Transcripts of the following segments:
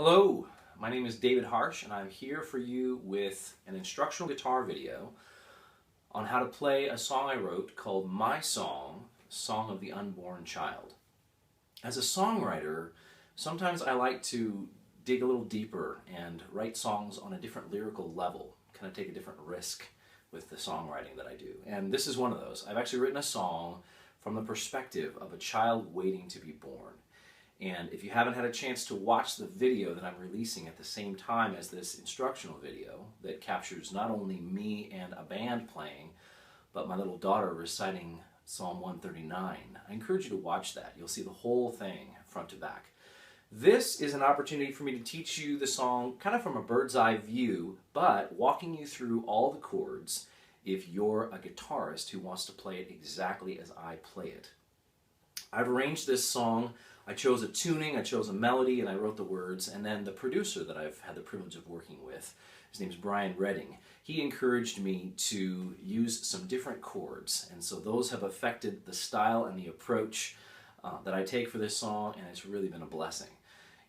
Hello, my name is David Harsh and I'm here for you with an instructional guitar video on how to play a song I wrote called My Song, Song of the Unborn Child. As a songwriter, sometimes I like to dig a little deeper and write songs on a different lyrical level, kind of take a different risk with the songwriting that I do. And this is one of those. I've actually written a song from the perspective of a child waiting to be born. And if you haven't had a chance to watch the video that I'm releasing at the same time as this instructional video that captures not only me and a band playing, but my little daughter reciting Psalm 139, I encourage you to watch that. You'll see the whole thing front to back. This is an opportunity for me to teach you the song kind of from a bird's eye view, but walking you through all the chords if you're a guitarist who wants to play it exactly as I play it. I've arranged this song. I chose a tuning, I chose a melody, and I wrote the words, and then the producer that I've had the privilege of working with, his name's Brian Redding, he encouraged me to use some different chords, and so those have affected the style and the approach that I take for this song, and it's really been a blessing.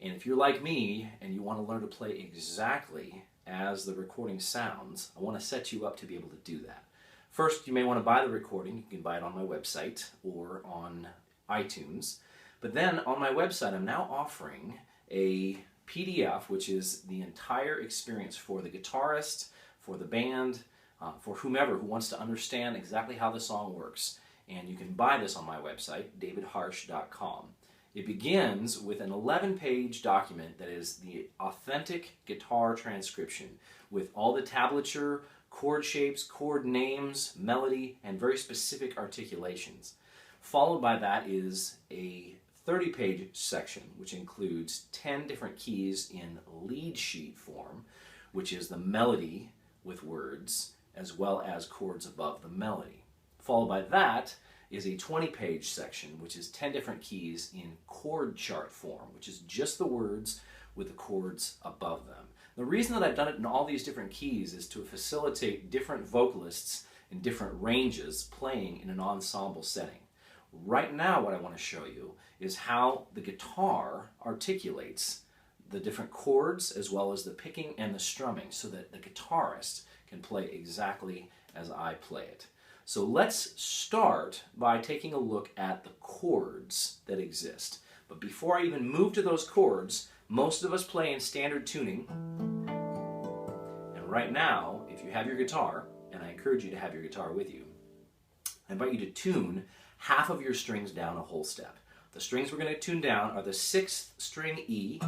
And if you're like me and you want to learn to play exactly as the recording sounds, I want to set you up to be able to do that. First, you may want to buy the recording. You can buy it on my website or on iTunes. But then on my website, I'm now offering a PDF, which is the entire experience for the guitarist, for the band, for whomever who wants to understand exactly how the song works. And you can buy this on my website, davidharsh.com. It begins with an 11-page document that is the authentic guitar transcription with all the tablature, chord shapes, chord names, melody, and very specific articulations. Followed by that is a 30-page section, which includes 10 different keys in lead sheet form, which is the melody with words, as well as chords above the melody. Followed by that is a 20-page section, which is 10 different keys in chord chart form, which is just the words with the chords above them. The reason that I've done it in all these different keys is to facilitate different vocalists in different ranges playing in an ensemble setting. Right now, what I want to show you is how the guitar articulates the different chords as well as the picking and the strumming so that the guitarist can play exactly as I play it. So let's start by taking a look at the chords that exist. But before I even move to those chords, most of us play in standard tuning. And right now, if you have your guitar, and I encourage you to have your guitar with you, I invite you to tune half of your strings down a whole step. The strings we're going to tune down are the 6th string E,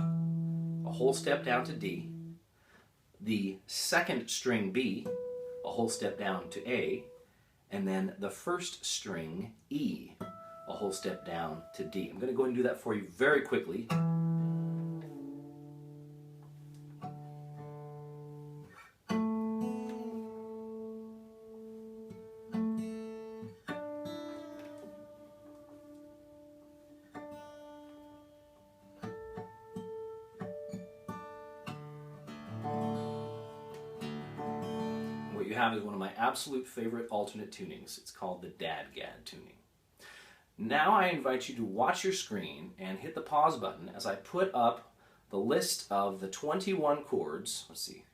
a whole step down to D, the 2nd string B, a whole step down to A, and then the 1st string E, a whole step down to D. I'm going to go ahead and do that for you very quickly. What you have is one of my absolute favorite alternate tunings. It's called the Dadgad tuning. Now I invite you to watch your screen and hit the pause button as I put up the list of the 21 chords. Let's see.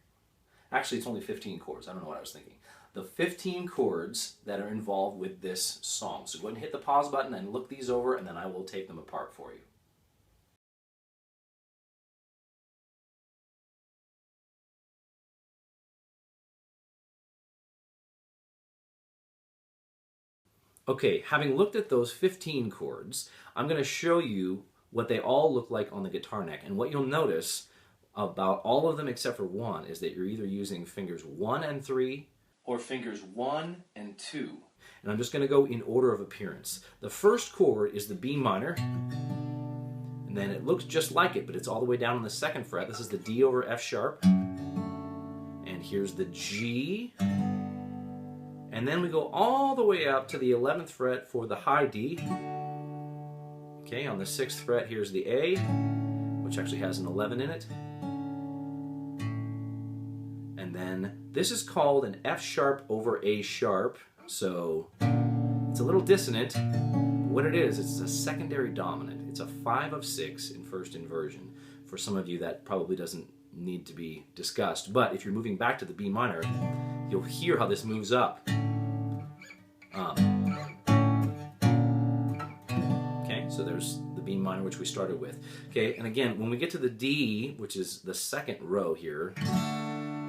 Actually, it's only 15 chords. I don't know what I was thinking. The 15 chords that are involved with this song. So go ahead and hit the pause button and look these over, and then I will take them apart for you. Okay, having looked at those 15 chords, I'm going to show you what they all look like on the guitar neck. And what you'll notice about all of them except for one is that you're either using fingers 1 and 3 or fingers 1 and 2. And I'm just going to go in order of appearance. The first chord is the B minor, and then it looks just like it, but it's all the way down on the 2nd fret. This is the D over F sharp. And here's the G. And then we go all the way up to the 11th fret for the high D. Okay, on the 6th fret, here's the A, which actually has an 11 in it. And then this is called an F sharp over A sharp, so it's a little dissonant. What it is, it's a secondary dominant. It's a 5 of 6 in first inversion. For some of you, that probably doesn't need to be discussed. But if you're moving back to the B minor, you'll hear how this moves up. Okay, so there's the B minor, which we started with. Okay, and again, when we get to the D, which is the second row here,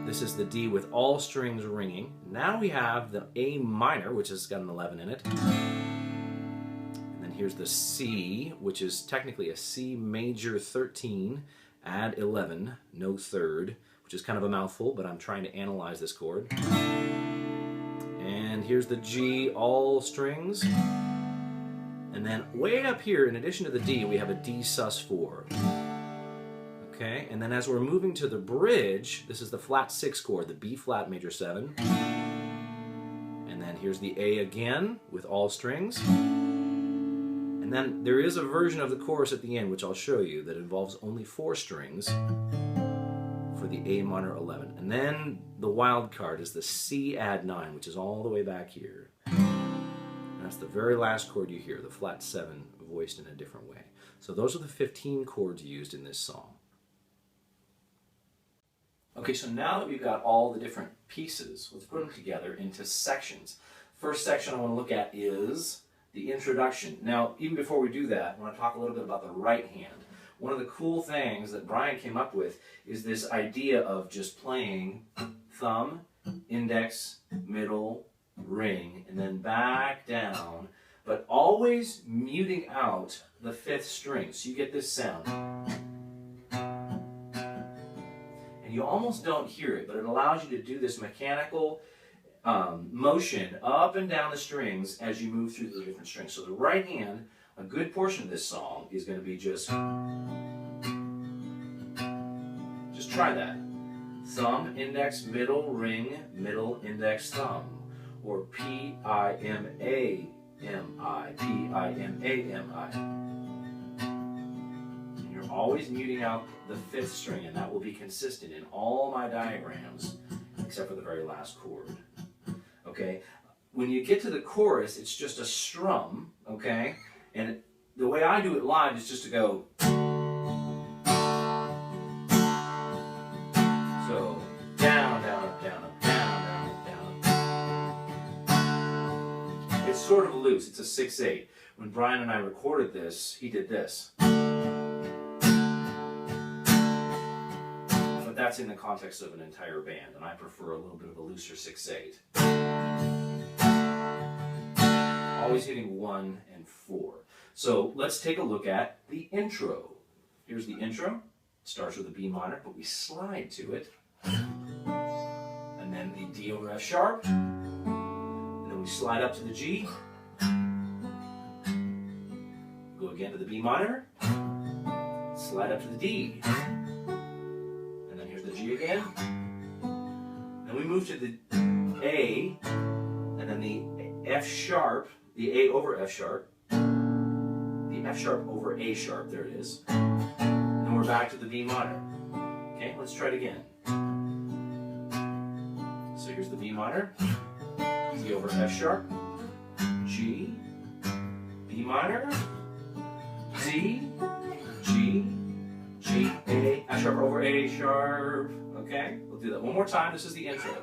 this is the D with all strings ringing. Now we have the A minor, which has got an 11 in it. And then here's the C, which is technically a C major 13, add 11, no third, which is kind of a mouthful, but I'm trying to analyze this chord. And here's the G, all strings. And then way up here, in addition to the D, we have a D sus4. Okay, and then as we're moving to the bridge, this is the flat 6 chord, the B flat major 7. And then here's the A again with all strings. And then there is a version of the chorus at the end, which I'll show you, that involves only 4 strings for the A minor 11. And then the wild card is the C add 9, which is all the way back here. And that's the very last chord you hear, the flat 7 voiced in a different way. So those are the 15 chords used in this song. Okay, so now that we've got all the different pieces, let's put them together into sections. First section I want to look at is the introduction. Now, even before we do that, I want to talk a little bit about the right hand. One of the cool things that Brian came up with is this idea of just playing thumb, index, middle, ring, and then back down, but always muting out the 5th string. So you get this sound. And you almost don't hear it, but it allows you to do this mechanical motion up and down the strings as you move through the different strings. So the right hand, a good portion of this song is going to be just try that. Thumb, index, middle, ring, middle, index, thumb. Or P-I-M-A-M-I, P-I-M-A-M-I. And you're always muting out the 5th string, and that will be consistent in all my diagrams, except for the very last chord. Okay? When you get to the chorus, it's just a strum, okay? And the way I do it live is just to go. So, down, down, up, down, up, down, down, up, down, up. It's sort of loose. It's a 6/8. When Brian and I recorded this, he did this. But that's in the context of an entire band, and I prefer a little bit of a looser 6/8. Always hitting 1 and 4. So let's take a look at the intro. Here's the intro. It starts with a B minor, but we slide to it. And then the D over F sharp. And then we slide up to the G. Go again to the B minor. Slide up to the D. And then here's the G again. Then we move to the A. And then the F sharp. The A over F sharp. The F sharp over A sharp. There it is. And then we're back to the B minor. Okay, let's try it again. So here's the B minor, D over F sharp, G, B minor, D, G, G, A, F sharp over A sharp. Okay, we'll do that one more time. This is the intro.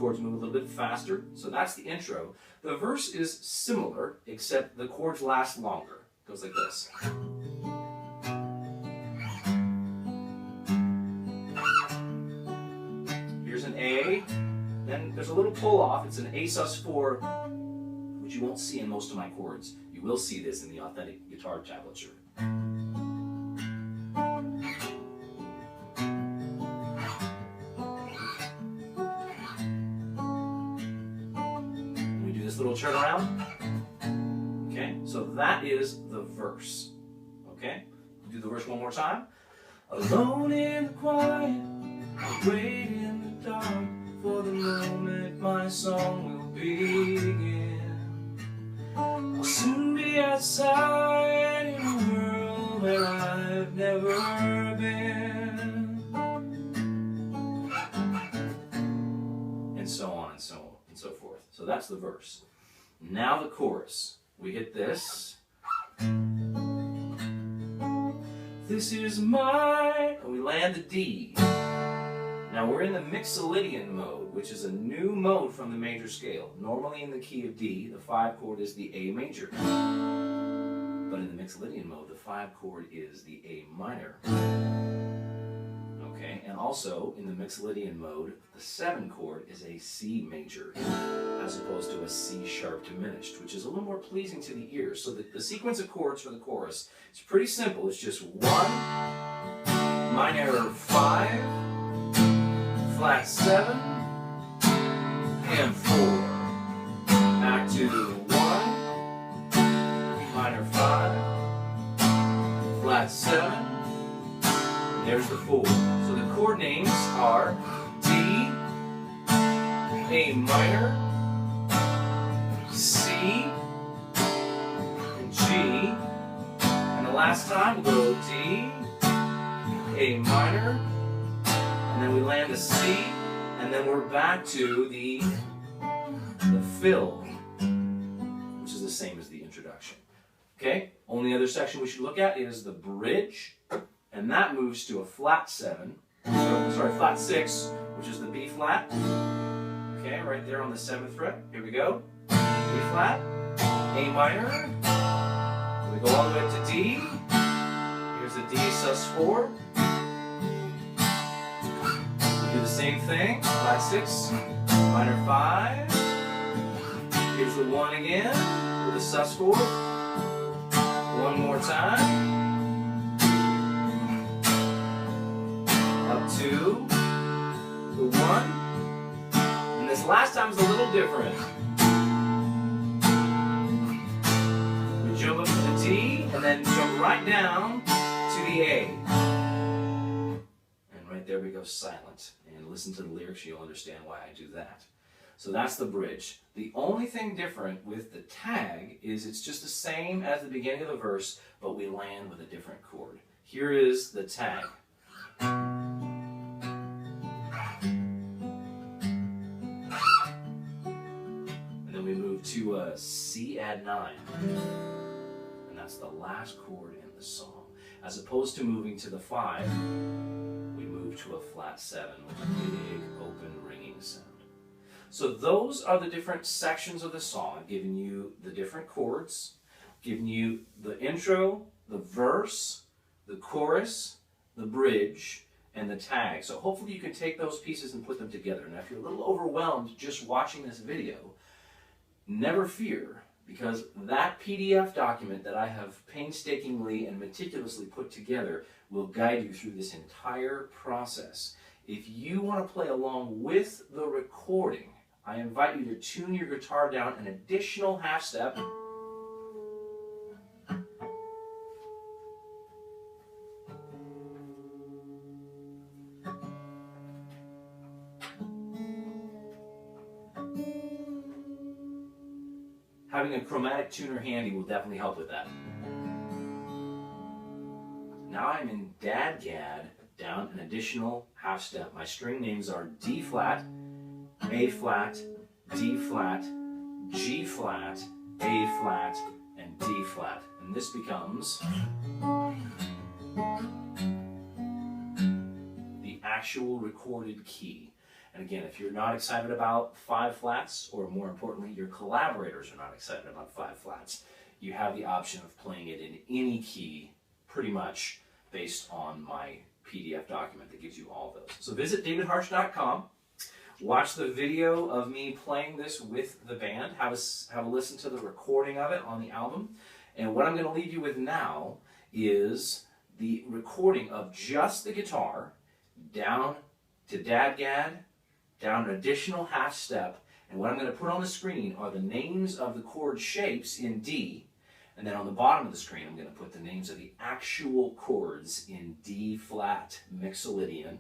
Chords move a little bit faster, so that's the intro. The verse is similar, except the chords last longer. It goes like this. Here's an A, then there's a little pull off. It's an A sus4, which you won't see in most of my chords. You will see this in the authentic guitar tablature. Little turnaround. Okay, so that is the verse. Okay, we'll do the verse one more time. Alone in the quiet, great in the dark, for the moment my song will begin. I'll soon be outside in a world where I've never been. and so on and so on and so forth. So that's the verse. Now the chorus. We hit this. This is my, and we land the D. Now we're in the Mixolydian mode, which is a new mode from the major scale. Normally in the key of D, the 5 chord is the A major. But in the Mixolydian mode, the 5 chord is the A minor. Okay, and also in the Mixolydian mode, the 7 chord is a C major, as opposed to a C sharp diminished, which is a little more pleasing to the ear. So the sequence of chords for the chorus is pretty simple. It's just 1, minor 5, flat 7, and 4. Back to 1, minor 5, flat 7, and there's the 4. So the chord names are D, A minor, C, and G. And the last time we'll go D, A minor, and then we land a C, and then we're back to the fill, which is the same as the introduction. Okay? Only other section we should look at is the bridge, and that moves to a flat 7, flat 6, which is the B flat. Okay, right there on the 7th fret. Here we go. B flat, A minor. We go all the way to D. Here's the D sus4. Do the same thing, flat 6, minor 5. Here's the 1 again, with a sus4. One more time. Up to the 1. And this last time is a little different. We jump up to the D, and then jump right down to the A. Right there we go silent, and listen to the lyrics, you'll understand why I do that. So that's the bridge. The only thing different with the tag is it's just the same as the beginning of the verse, but we land with a different chord. Here is the tag. And then we move to a C add 9, and that's the last chord in the song. As opposed to moving to the 5, we move to a flat 7 with a big, open, ringing sound. So those are the different sections of the song. I've given you the different chords, given you the intro, the verse, the chorus, the bridge, and the tag. So hopefully you can take those pieces and put them together. Now if you're a little overwhelmed just watching this video, never fear, because that PDF document that I have painstakingly and meticulously put together will guide you through this entire process. If you want to play along with the recording, I invite you to tune your guitar down an additional half step. Having a chromatic tuner handy will definitely help with that. Now I'm in Dadgad, down an additional half step. My string names are D flat, A flat, D flat, G flat, A flat, and D flat. And this becomes the actual recorded key. And again, if you're not excited about 5 flats, or more importantly, your collaborators are not excited about 5 flats, you have the option of playing it in any key, pretty much based on my PDF document that gives you all those. So visit davidharsh.com, watch the video of me playing this with the band, have a listen to the recording of it on the album, and what I'm going to leave you with now is the recording of just the guitar, down to Dadgad, down an additional half step, and what I'm going to put on the screen are the names of the chord shapes in D, and then on the bottom of the screen I'm going to put the names of the actual chords in D flat Mixolydian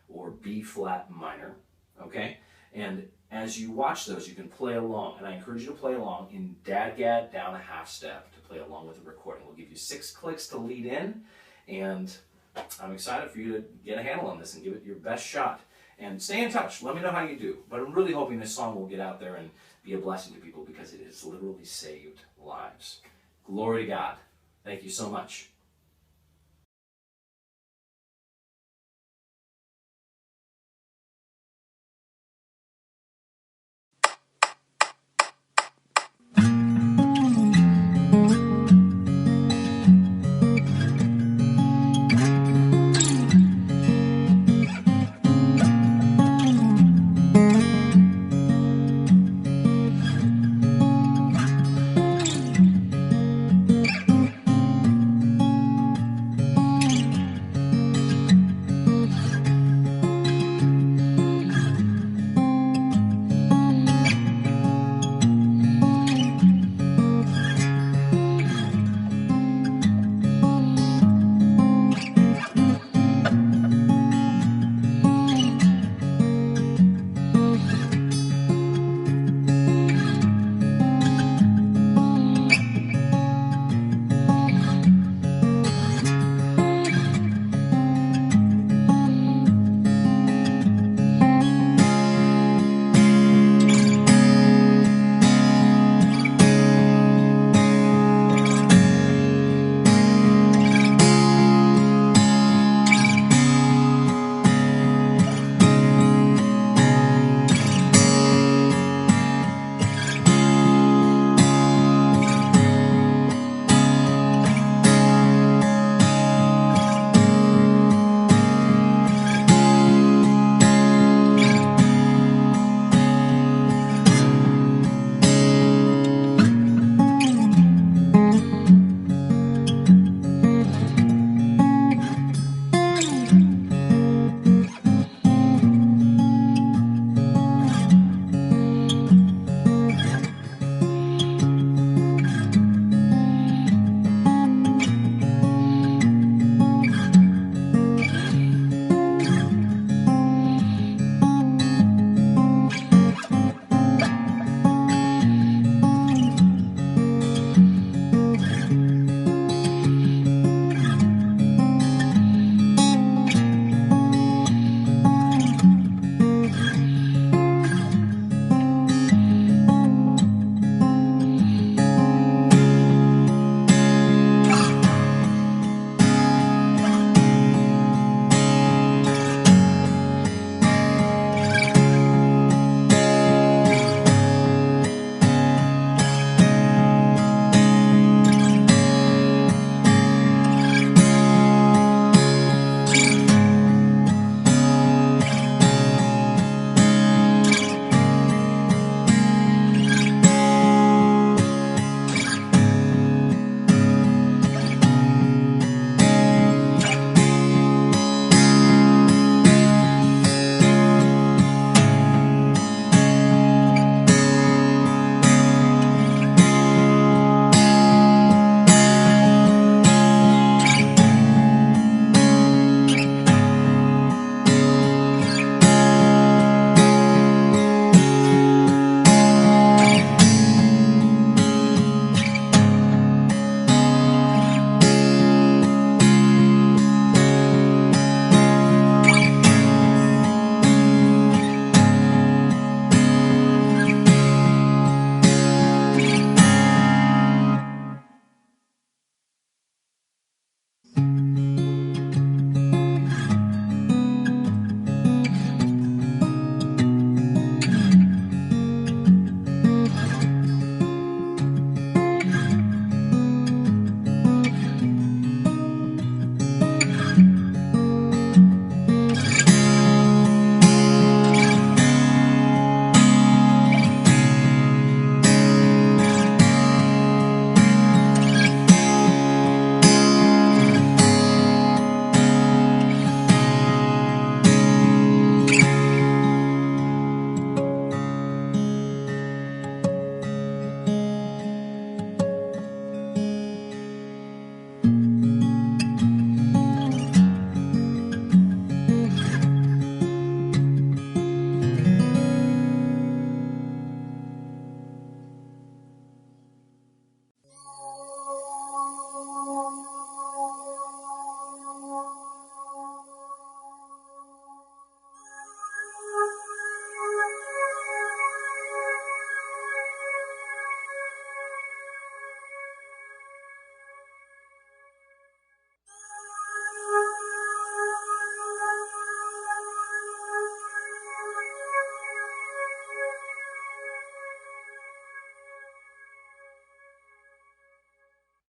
or B flat minor, okay? And as you watch those, you can play along, and I encourage you to play along in Dadgad down a half step to play along with the recording. We'll give you 6 clicks to lead in, and I'm excited for you to get a handle on this and give it your best shot. And stay in touch. Let me know how you do. But I'm really hoping this song will get out there and be a blessing to people because it has literally saved lives. Glory to God. Thank you so much.